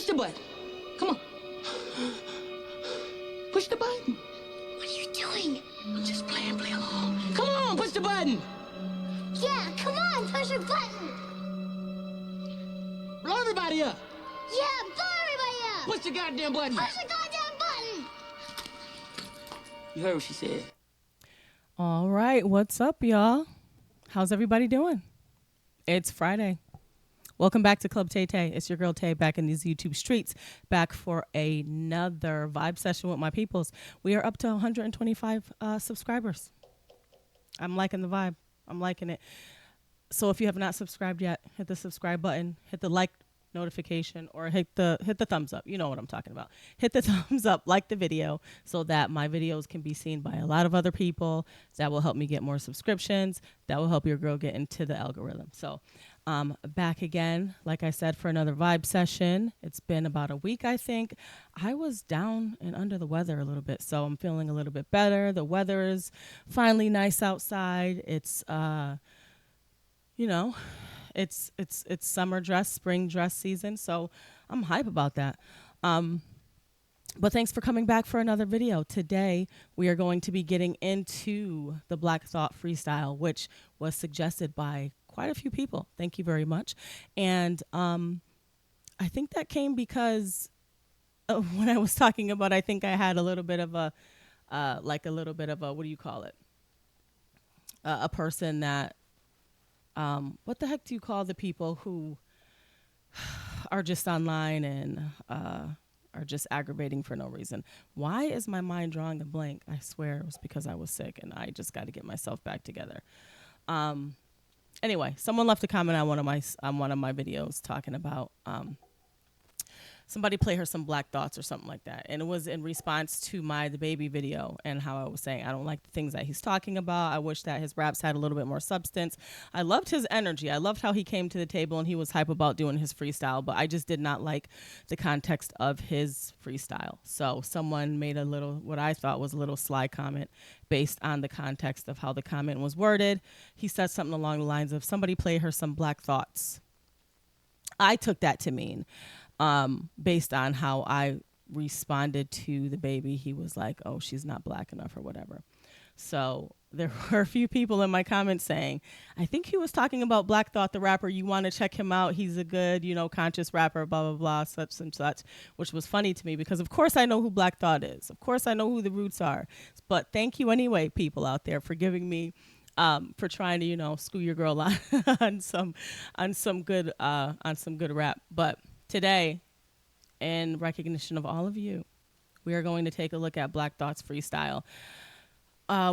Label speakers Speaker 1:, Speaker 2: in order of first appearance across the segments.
Speaker 1: the button. Come on. Push the button.
Speaker 2: What are you doing?
Speaker 1: I'm just playing, play along. Come on, push the button.
Speaker 2: Yeah, come on, push your button.
Speaker 1: Blow everybody up.
Speaker 2: Yeah, blow everybody up.
Speaker 1: Push the goddamn button.
Speaker 2: Push the goddamn button.
Speaker 1: You heard what she said.
Speaker 3: All right, what's up, y'all? How's everybody doing? It's Friday. Welcome back to Club Tay Tay. It's your girl Tay back in these YouTube streets, back for another vibe session with my peoples. We are up to 125 subscribers. I'm liking the vibe. I'm liking it. So if you have not subscribed yet, hit the subscribe button, hit the like notification, or hit the thumbs up. You know what I'm talking about. Hit the thumbs up, like the video, so that my videos can be seen by a lot of other people. That will help me get more subscriptions. That will help your girl get into the algorithm. So back again, like I said, for another vibe session. It's been about a week, I think. I was down and under the weather a little bit, so I'm feeling a little bit better. The weather is finally nice outside. It's it's summer dress, spring dress season, so I'm hype about that. But thanks for coming back for another video. Today, we are going to be getting into the Black Thought freestyle, which was suggested by quite a few people. Thank you very much. And I think that came because when I was talking about, I think I had a little bit of a, what do you call it? A person that, what the heck do you call the people who are just online and are just aggravating for no reason? Why is my mind drawing a blank? I swear it was because I was sick and I just got to get myself back together. Anyway, someone left a comment on one of my videos talking about somebody play her some Black Thoughts or something like that. And it was in response to the baby video and how I was saying, I don't like the things that he's talking about. I wish that his raps had a little bit more substance. I loved his energy. I loved how he came to the table and he was hype about doing his freestyle, but I just did not like the context of his freestyle. So someone made what I thought was a little sly comment based on the context of how the comment was worded. He said something along the lines of, somebody play her some Black Thoughts. I took that to mean, based on how I responded to the baby, he was like, oh, she's not black enough or whatever. So there were a few people in my comments saying, I think he was talking about Black Thought, the rapper. You want to check him out. He's a good, conscious rapper, blah, blah, blah, such and such, which was funny to me because, of course, I know who Black Thought is. Of course, I know who the Roots are. But thank you anyway, people out there, for giving me for trying to, screw your girl on some good rap. But today, in recognition of all of you, we are going to take a look at Black Thought's freestyle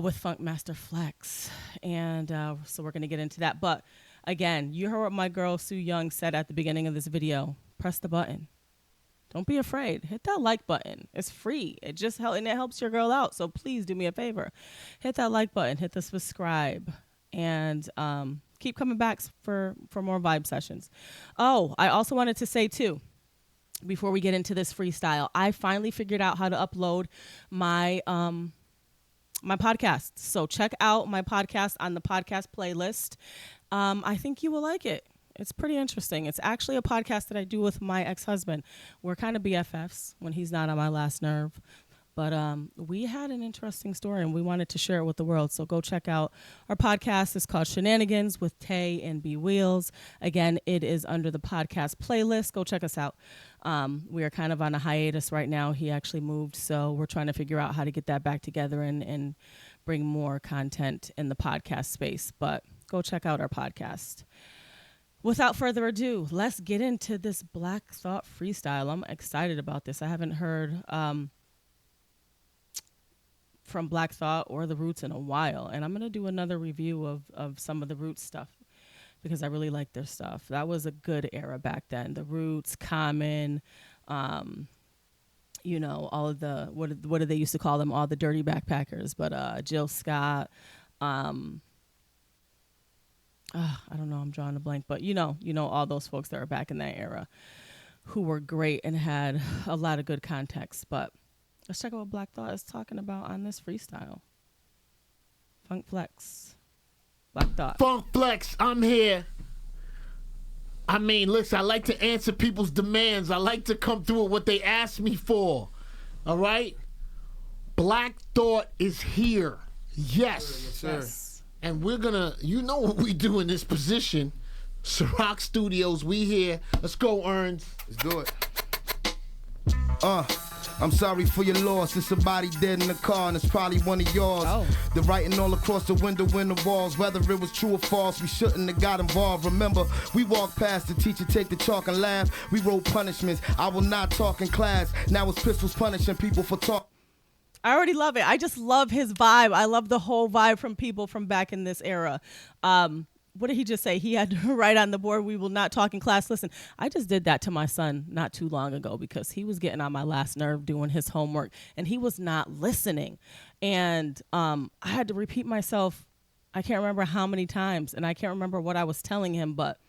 Speaker 3: with Funk Master Flex. And so we're going to get into that. But again, you heard what my girl Sue Young said at the beginning of this video. Press the button. Don't be afraid. Hit that like button. It's free. It just and it helps your girl out. So please do me a favor. Hit that like button. Hit the subscribe. And keep coming back for more vibe sessions. Oh, I also wanted to say, too, before we get into this freestyle, I finally figured out how to upload my my podcast. So check out my podcast on the podcast playlist. I think you will like it. It's pretty interesting. It's actually a podcast that I do with my ex-husband. We're kind of BFFs when he's not on my last nerve. But we had an interesting story, and we wanted to share it with the world. So go check out our podcast. It's called Shenanigans with Tay and B Wheels. Again, it is under the podcast playlist. Go check us out. We are kind of on a hiatus right now. He actually moved, so we're trying to figure out how to get that back together and bring more content in the podcast space. But go check out our podcast. Without further ado, let's get into this Black Thought freestyle. I'm excited about this. I haven't heard from Black Thought or the Roots in a while, and I'm going to do another review of some of the Roots stuff because I really like their stuff. That was a good era back then. The Roots, Common, all of the, what did they used to call them? All the dirty backpackers, but Jill Scott, I don't know, I'm drawing a blank, but all those folks that were back in that era who were great and had a lot of good context. But let's check out what Black Thought is talking about on this freestyle. Funk Flex. Black Thought.
Speaker 4: Funk Flex, I'm here. I mean, listen, I like to answer people's demands. I like to come through with what they ask me for. All right? Black Thought is here. Yes.
Speaker 5: Sir.
Speaker 4: And we're going to, you know what we do in this position. Ciroc Studios, we here. Let's go, Earns.
Speaker 5: Let's do it. I'm sorry for your loss. It's somebody dead in the car, and it's probably one of yours.
Speaker 3: Oh.
Speaker 5: The writing all across the window in the walls. Whether it was true or false, we shouldn't have got involved. Remember, we walked past the teacher, take the chalk and laugh. We wrote punishments. I will not talk in class. Now it's pistols punishing people for talk.
Speaker 3: I already love it. I just love his vibe. I love the whole vibe from people from back in this era. What did he just say? He had to write on the board, "We will not talk in class." Listen, I just did that to my son not too long ago because he was getting on my last nerve doing his homework and he was not listening. And I had to repeat myself. I can't remember how many times and I can't remember what I was telling him, but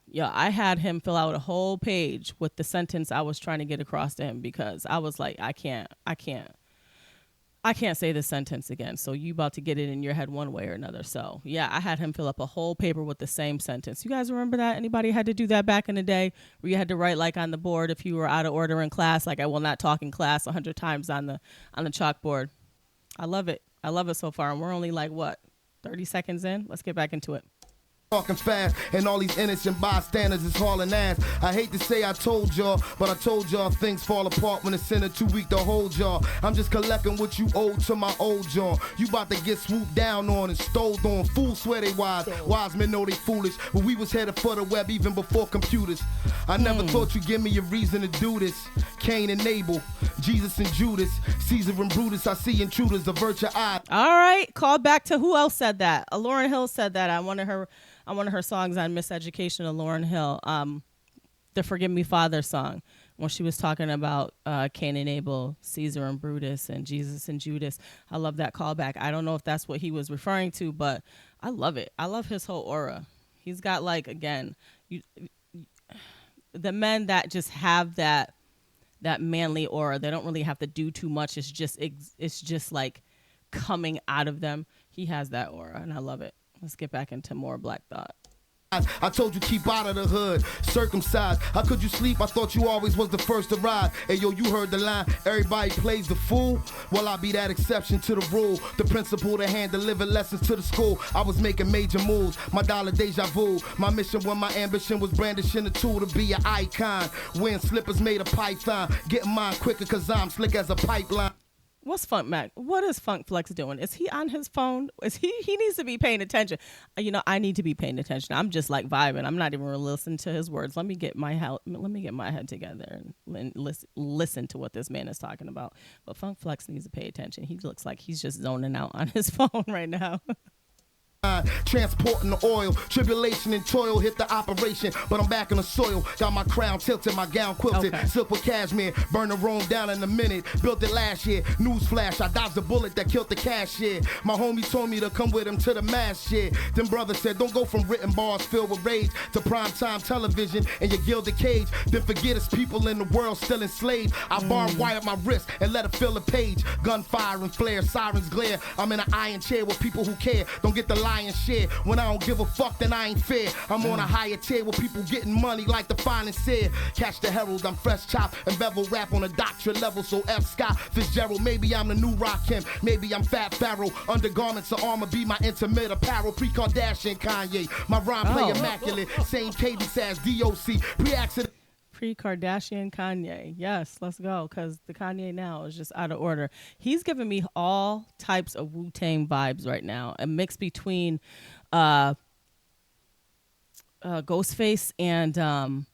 Speaker 3: yeah, I had him fill out a whole page with the sentence I was trying to get across to him because I was like, I can't say this sentence again. So you about to get it in your head one way or another. So yeah, I had him fill up a whole paper with the same sentence. You guys remember that? Anybody had to do that back in the day where you had to write like on the board if you were out of order in class, like I will not talk in class 100 times on the chalkboard. I love it. I love it so far. And we're only like, what, 30 seconds in? Let's get back into it.
Speaker 5: Talking fast, and all these innocent bystanders is hauling ass. I hate to say I told y'all, but I told y'all things fall apart when it's in a too weak to hold y'all. I'm just collecting what you owed to my old John. You about to get swooped down on and stole on. Fools swear they wise, wise men know they foolish. But we was headed for the web even before computers. I never thought you'd give me a reason to do this. Cain and Abel, Jesus and Judas, Caesar and Brutus. I see intruders, avert your eye.
Speaker 3: All right, call back to who else said that? Lauryn Hill said that. One of her songs on Miseducation of Lauryn Hill, the Forgive Me Father song, when she was talking about Cain and Abel, Caesar and Brutus, and Jesus and Judas. I love that callback. I don't know if that's what he was referring to, but I love it. I love his whole aura. He's got like, again, the men that just have that manly aura, they don't really have to do too much. It's just like coming out of them. He has that aura, and I love it. Let's get back into more Black Thought.
Speaker 5: I told you keep out of the hood, circumcised. How could you sleep? I thought you always was the first to ride. Hey yo, you heard the line, everybody plays the fool. Well, I'll be that exception to the rule. The principal to hand delivered lessons to the school. I was making major moves, my dollar deja vu. My mission when my ambition was brandishing a tool to be an icon. Wearing slippers made of python. Getting mine quicker cause I'm slick as a pipeline.
Speaker 3: What's Funk Mac? What is Funk Flex doing? Is he on his phone? He needs to be paying attention. I need to be paying attention. I'm just like vibing. I'm not even really listening to his words. Let me get my head together and listen to what this man is talking about. But Funk Flex needs to pay attention. He looks like he's just zoning out on his phone right now.
Speaker 5: Transporting the oil, tribulation and toil hit the operation, but I'm back in the soil. Got my crown tilted, my gown quilted,
Speaker 3: Okay.
Speaker 5: silk with cashmere, burn the Rome down in a minute. Built it last year, newsflash, I dodged the bullet that killed the cashier. My homie told me to come with him to the mass shit. Then brother said, don't go from written bars filled with rage to primetime television and your gilded cage. Then forget it's people in the world still enslaved. I barbed wire my wrist and let it fill a page. Gunfire and flare, sirens glare. I'm in an iron chair with people who care. Don't get the lion's share. When I don't give a fuck, then I ain't fair. I'm on a higher tier with people getting money like the finest here. Catch the herald, I'm fresh chop and bevel rap on a doctorate level. So F. Scott Fitzgerald, maybe I'm the new Rakim, maybe I'm Fat Pharaoh. Undergarments of armor be my intimate apparel. Pre-Kardashian Kanye, my rhyme play immaculate. Same cadence as DOC. Pre-accident.
Speaker 3: Pre-Kardashian Kanye. Yes, let's go, because the Kanye now is just out of order. He's giving me all types of Wu-Tang vibes right now. A mix between Ghostface and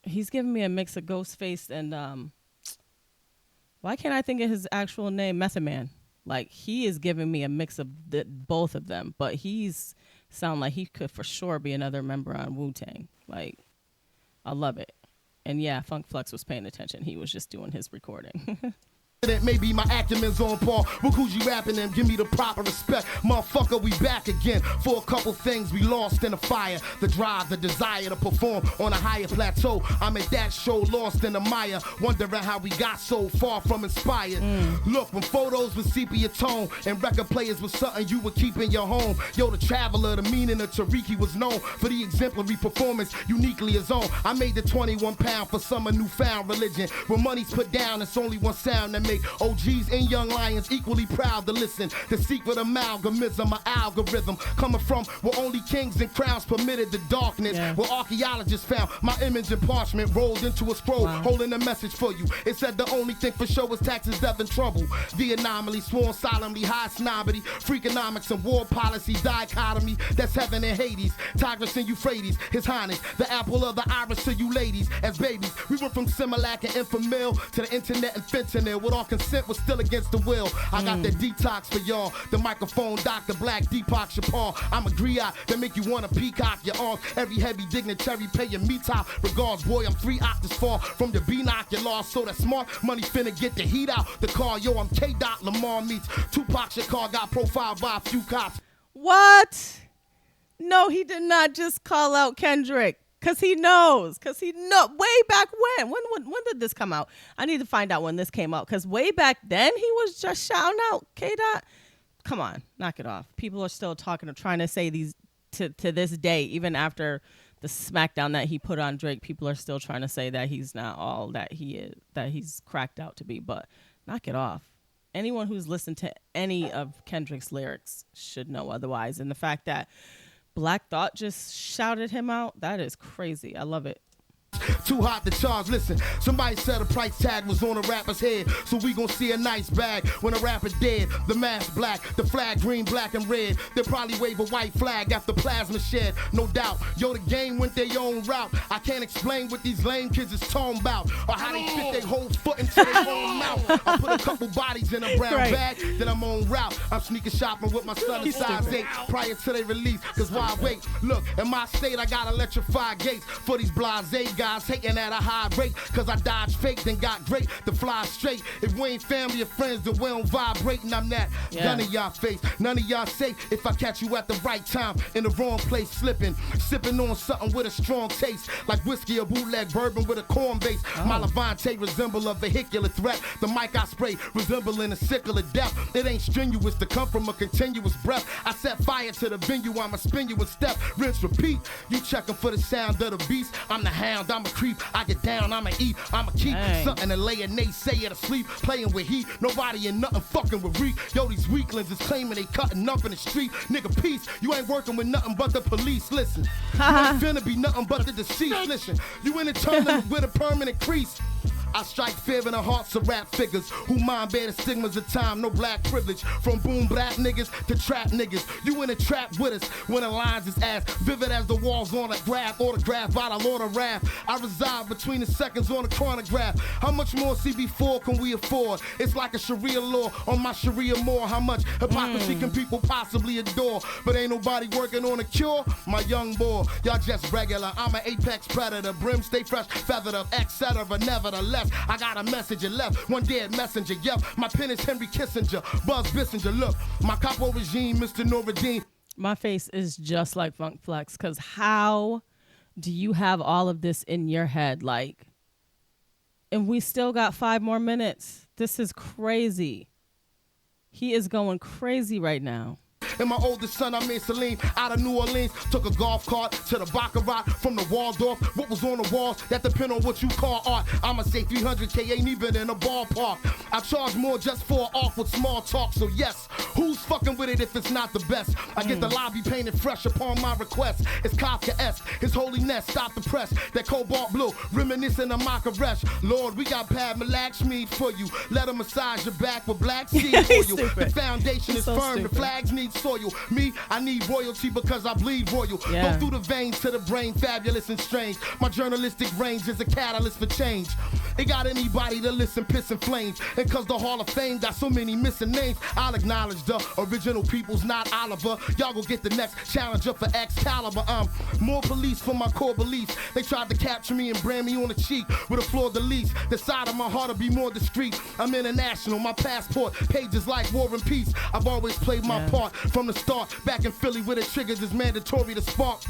Speaker 3: he's giving me a mix of Ghostface and why can't I think of his actual name? Method Man. Like, he is giving me a mix of both of them, but he's sound like he could for sure be another member on Wu-Tang. Like, I love it. And yeah, Funk Flex was paying attention. He was just doing his recording.
Speaker 5: Maybe my acumen's on par. Look who's you rapping them, give me the proper respect. Motherfucker, we back again for a couple things we lost in the fire. The drive, the desire to perform on a higher plateau. I'm at that show lost in the mire, wondering how we got so far from inspired. Look, when photos with sepia tone and record players was something you would keep in your home. Yo, the traveler, the meaning of Tariki was known for the exemplary performance uniquely his own. I made the 21 pound for some newfound religion. When money's put down, it's only one sound that make OGs and young lions equally proud to listen. The secret amalgamism, an algorithm coming from where only kings and crowns permitted the darkness. Where archaeologists found my image in parchment rolled into a scroll, holding a message for you. It said the only thing for sure is taxes, death, and trouble. The anomaly, sworn solemnly, high snobbery, freakonomics and war policy dichotomy. That's heaven and Hades, Tigris and Euphrates. His Highness, the apple of the iris to you ladies. As babies, we went from Similac and Infamil to the internet and fentanyl. With all consent was still against the will. I got the detox for y'all. The microphone, Dr. Black, Deepak Chapar. I'm a griot that make you wanna peacock your arms. Every heavy dignitary paying me top. Regards, boy, I'm 3 octaves far from the B-knock you lost. So that smart money finna get the heat out the car. Yo, I'm K-Dot Lamar meets Tupac Shakur got profiled by a few cops.
Speaker 3: What? No, he did not just call out Kendrick. Cause he knows. Way back when did this come out? I need to find out when this came out. Cause way back then he was just shouting out K-Dot. Come on, knock it off. People are still trying to say these to this day, even after the smackdown that he put on Drake. People are still trying to say that he's not all that he is, that he's cracked out to be. But knock it off. Anyone who's listened to any of Kendrick's lyrics should know otherwise. And the fact that Black Thought just shouted him out, that is crazy. I love it.
Speaker 5: Too hot to charge, listen. Somebody said a price tag was on a rapper's head, so we gon' see a nice bag when a rapper dead. The mask black, the flag green, black and red. They'll probably wave a white flag after plasma shed, no doubt. Yo, the game went their own route. I can't explain what these lame kids is talking about, or how they fit their whole foot into their own mouth. I put a couple bodies in a brown bag, then I'm on route. I'm sneaker shopping with my son in size 8 prior to their release, cause why wait? Look, in my state I got electrified gates for these blasé guys hating at a high rate, cause I dodged fake then got great to fly straight. If we ain't family or friends, then we don't vibrate, and I'm that gun in y'all face. None of y'all safe if I catch you at the right time in the wrong place, slipping, sipping on something with a strong taste, like whiskey or bootleg bourbon with a corn base. My Levante resemble a vehicular threat. The mic I spray resembling a sickle of death. It ain't strenuous to come from a continuous breath. I set fire to the venue, I'ma spin you a step, rinse, repeat. You checking for the sound of the beast. I'm the hound, I'm a creep. I get down, I'ma eat, I'ma keep something to lay a naysayer to sleep. Playing with heat, nobody and nothing fucking with reek. Yo, these weaklings is claiming they cutting up in the street. Nigga, peace, you ain't working with nothing but the police. Listen, you ain't finna be nothing but the deceased. Listen, you in a tournament with a permanent crease. I strike fear in the hearts of rap figures who mind bear the stigmas of time, no black privilege. From boom bap niggas to trap niggas. You in a trap with us when the lines is as vivid as the walls on a graph. Autograph by the Lord of Wrath. I reside between the seconds on the chronograph. How much more CB4 can we afford? It's like a Sharia law on my Sharia more. How much hypocrisy can people possibly adore? But ain't nobody working on a cure. My young boy, y'all just regular. I'm an apex predator. Brim stay fresh, feathered up, etc. Nevertheless, I got a message and left. One dead messenger, yep. My pen is Henry Kissinger, Buzz Bissinger. Look, my capo regime, Mr. Noradine.
Speaker 3: My face is just like Funk Flex, because how do you have all of this in your head? Like, and we still got 5 more minutes. This is crazy. He is going crazy right now.
Speaker 5: And my oldest son, I mean Salim, out of New Orleans, took a golf cart to the Baccarat from the Waldorf. What was on the walls, that depend on what you call art. I'ma say 300K ain't even in a ballpark. I charge more just for an awkward small talk, so yes, who's fucking with it if it's not the best? I get the lobby painted fresh upon my request. It's Kafka-esque, his holiness, stop the press. That cobalt blue, reminiscent of Makaresh. Lord, we got Pad Malakshmi for you. Let him massage your back with black seed for you. The foundation is firm, the flags need soil. Me, I need royalty because I bleed royal.
Speaker 3: Yeah.
Speaker 5: Go through the veins to the brain, fabulous and strange. My journalistic range is a catalyst for change. It got anybody to listen, piss and flames. And cause the Hall of Fame got so many missing names, I'll acknowledge the original people's not Oliver. Y'all go get the next challenger for Excalibur. More police for my core beliefs. They tried to capture me and brand me on the cheek with a fleur de lis. The side of my heart will be more discreet. I'm international, my passport pages like War and Peace. I've always played my part from the start. Back in Philly where the triggers is mandatory to spark.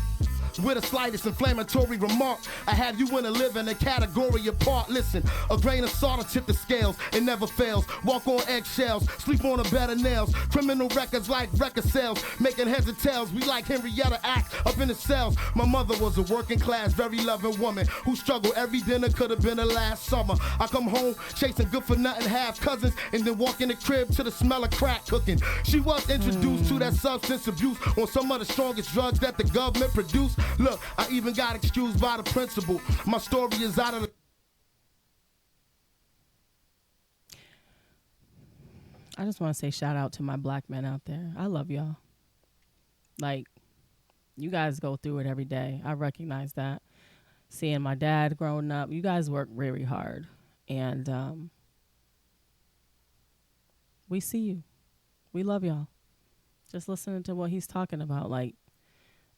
Speaker 5: With the slightest inflammatory remark, I have you in a living a category apart. Listen, a grain of salt will tip the scales, it never fails. Walk on eggshells, sleep on a bed of nails. Criminal records like record sales, making heads and tails. We like Henrietta Act up in the cells. My mother was a working class, very loving woman who struggled every dinner, could have been her last summer. I come home chasing good for nothing, half cousins, and then walk in the crib to the smell of crack cooking. She was introduced to that substance abuse on some of the strongest drugs that the government produced. Look, I even got excused by the principal. My story is out of the...
Speaker 3: I just want to say shout out to my black men out there. I love y'all. Like, you guys go through it every day. I recognize that. Seeing my dad growing up, you guys work really hard. And we see you. We love y'all. Just listening to what he's talking about, like,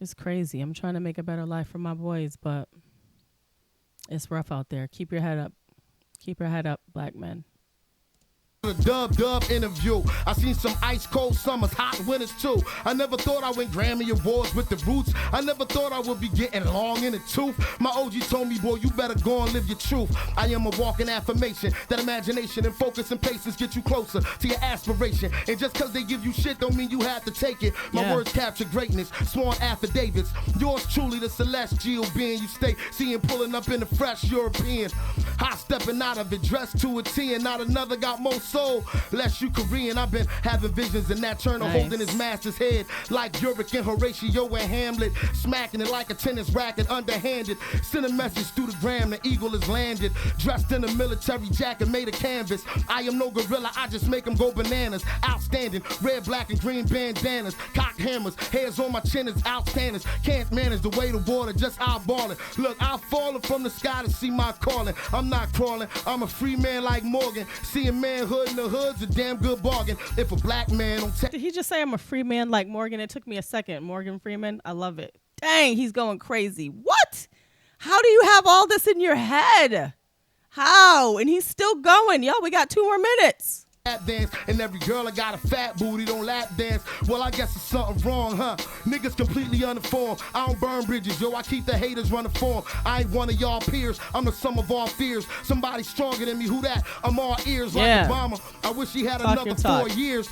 Speaker 3: it's crazy. I'm trying to make a better life for my boys, but it's rough out there. Keep your head up. Keep your head up, black men.
Speaker 5: A dub interview. I seen some ice cold summers, hot winters too. I never thought I win Grammy Awards with the Roots. I never thought I would be getting long in the tooth. My OG told me, boy, you better go and live your truth. I am a walking affirmation. That imagination and focus and patience get you closer to your aspiration. And just cause they give you shit don't mean you have to take it. My words capture greatness, sworn affidavits. Yours truly, the celestial being you stay seeing pulling up in the fresh European. Hot stepping out of it, dressed to a T, and not another got more soul, less you Korean. I've been having visions and that Turner holding his master's head like Uric and Horatio and Hamlet, smacking it like a tennis racket underhanded. Send a message through the gram, the eagle is landed, dressed in a military jacket made of canvas. I am no gorilla, I just make them go bananas. Outstanding, red, black, and green bandanas, cock hammers, hairs on my chin is outstanding. Can't manage the weight of water, just eyeballing. Look, I've fallen from the sky to see my calling. I'm not crawling, I'm a free man like Morgan. Seeing manhood in the hood's a damn good bargain. If a black man don't
Speaker 3: Did he just say I'm a free man like Morgan? It took me a second. Morgan Freeman, I love it. Dang, he's going crazy. What? How do you have all this in your head? How? And he's still going. Yo, we got 2 more minutes.
Speaker 5: lap dance, and every girl I got a fat booty don't lap dance. Well, I guess it's something wrong, huh? Niggas completely uninformed. I don't burn bridges, yo. I keep the haters running for 'em. I ain't one of y'all peers. I'm the sum of all fears. Somebody stronger than me. Who that? I'm all ears like Obama. I wish he had another 4 years.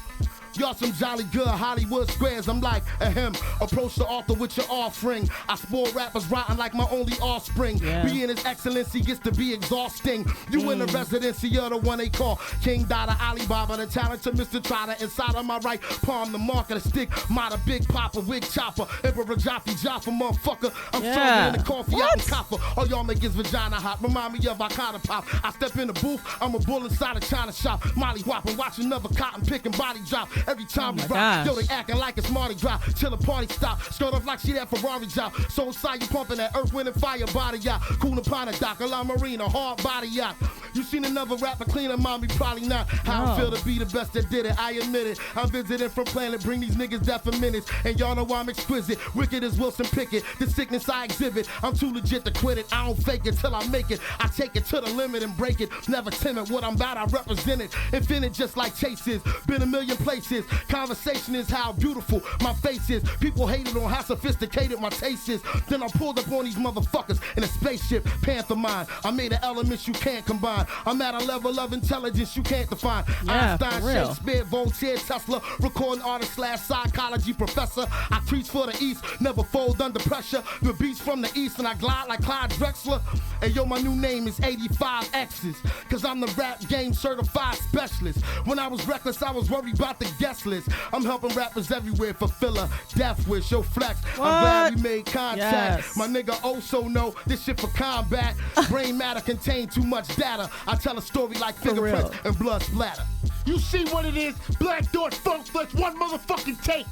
Speaker 5: Y'all some jolly good Hollywood squares. I'm like, ahem, approach the altar with your offering. I spoil rappers rotten like my only offspring. Being his excellency gets to be exhausting. You in the residency, you're the one they call King Dada Alibaba, the talented Mr. Trotter. Inside of my right palm, the mark of the stick. Mata Big Papa, Wig Chopper, Emperor Jaffe Jaffa, motherfucker. I'm stronger than the coffee out in copper. All y'all make his vagina hot. Remind me of Icona Pop. I step in the booth, I'm a bull inside a China shop. Molly whopping, watch another cotton picking body drop. Every time we rock, yo, they acting like it's Mardi Gras. Till the party stop, skirt off like she that Ferrari job. So inside you pumping that Earth, Wind, and Fire body yacht. Cool upon a dock, a La Marina, hard body yacht. You seen another rapper cleaner, mommy? Probably not. How I feel to be the best that did it, I admit it. I'm visiting from planet, bring these niggas death for minutes. And y'all know I'm exquisite, wicked as Wilson Pickett. The sickness I exhibit, I'm too legit to quit it. I don't fake it till I make it. I take it to the limit and break it. Never timid, what I'm about, I represent it. Infinite just like Chase is, been a million places. Conversation is how beautiful my face is. People hated on how sophisticated my taste is. Then I pulled up on these motherfuckers in a spaceship, Panther mind. I made an elements you can't combine. I'm at a level of intelligence you can't define. Einstein, Shakespeare, Voltaire, Tesla, recording artist / psychology professor. I preach for the East, never fold under pressure. The beats from the East and I glide like Clyde Drexler. And yo, my new name is 85 X's, cause I'm the rap game certified specialist. When I was reckless, I was worried about the guest list. I'm helping rappers everywhere, fulfill death wish, yo flex.
Speaker 3: What?
Speaker 5: I'm glad we made contact. My nigga also know this shit for combat. Brain matter contain too much data. I tell a story like fingerprints and blood splatter.
Speaker 4: You see what it is? Black Thought Funk Flex, one motherfucking take.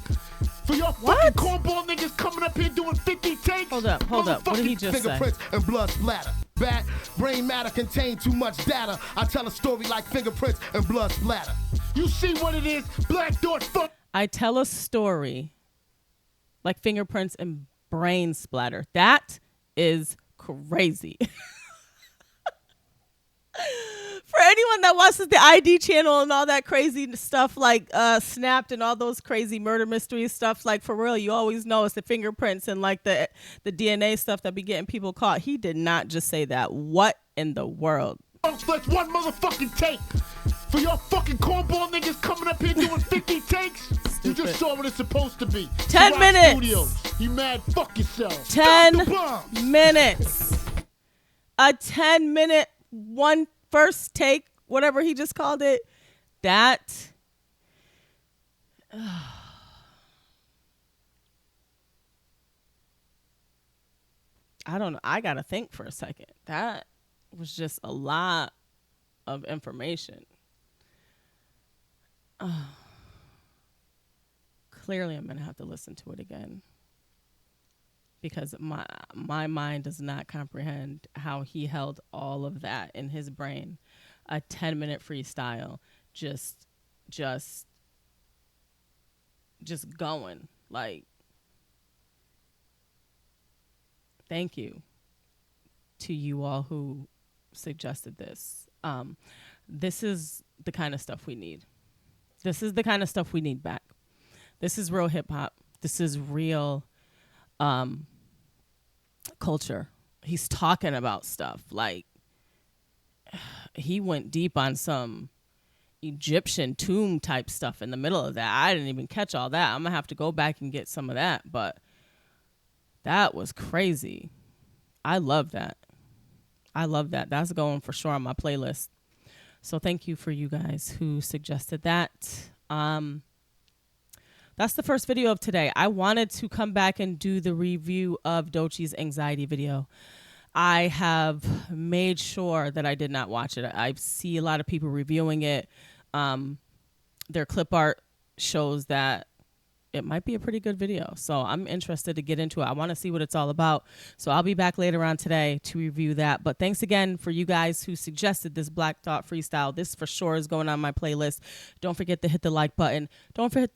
Speaker 4: For your fucking cornball niggas coming up here doing 50 takes.
Speaker 3: Hold up. What did he just say?
Speaker 5: Fingerprints and blood splatter. Bad brain matter contain too much data. I tell a story like fingerprints and blood splatter.
Speaker 4: You see what it is? Black Thought fuck.
Speaker 3: I tell a story like fingerprints and brain splatter. That is crazy. For anyone that watches the ID channel and all that crazy stuff like Snapped and all those crazy murder mystery stuff, like for real, you always know it's the fingerprints and like the DNA stuff that be getting people caught. He did not just say that. What in the world?
Speaker 4: That's one motherfucking take. For your fucking cornball niggas coming up here doing 50 takes. You just saw what it's supposed to be.
Speaker 3: 10 minutes.
Speaker 4: Studios. You mad? Fuck yourself.
Speaker 3: 10 minutes. A 10-minute one first take, whatever he just called it. That. I don't know. I got to think for a second. That was just a lot of information. Clearly, I'm going to have to listen to it again because my mind does not comprehend how he held all of that in his brain. A 10-minute freestyle, just going. Like, thank you to you all who suggested this. This is the kind of stuff we need. This is the kind of stuff we need back. This is real hip hop. This is real culture. He's talking about stuff like he went deep on some Egyptian tomb type stuff in the middle of that. I didn't even catch all that. I'm gonna have to go back and get some of that, but that was crazy. I love that. That's going for sure on my playlist. So thank you for you guys who suggested that. That's the first video of today. I wanted to come back and do the review of Doechie's anxiety video. I have made sure that I did not watch it. I see a lot of people reviewing it. Their clip art shows that it might be a pretty good video. So I'm interested to get into it. I want to see what it's all about. So I'll be back later on today to review that. But thanks again for you guys who suggested this Black Thought freestyle. This for sure is going on my playlist. Don't forget to hit the like button. Don't forget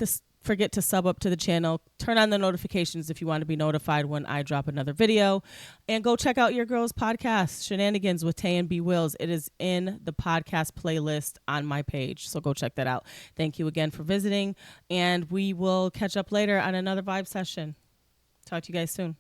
Speaker 3: to sub up to the channel. Turn on the notifications if you want to be notified when I drop another video. And go check out your girl's podcast, Shenanigans with Tay and B Wills. It is in the podcast playlist on my page. So go check that out. Thank you again for visiting. And we will catch up later on another vibe session. Talk to you guys soon.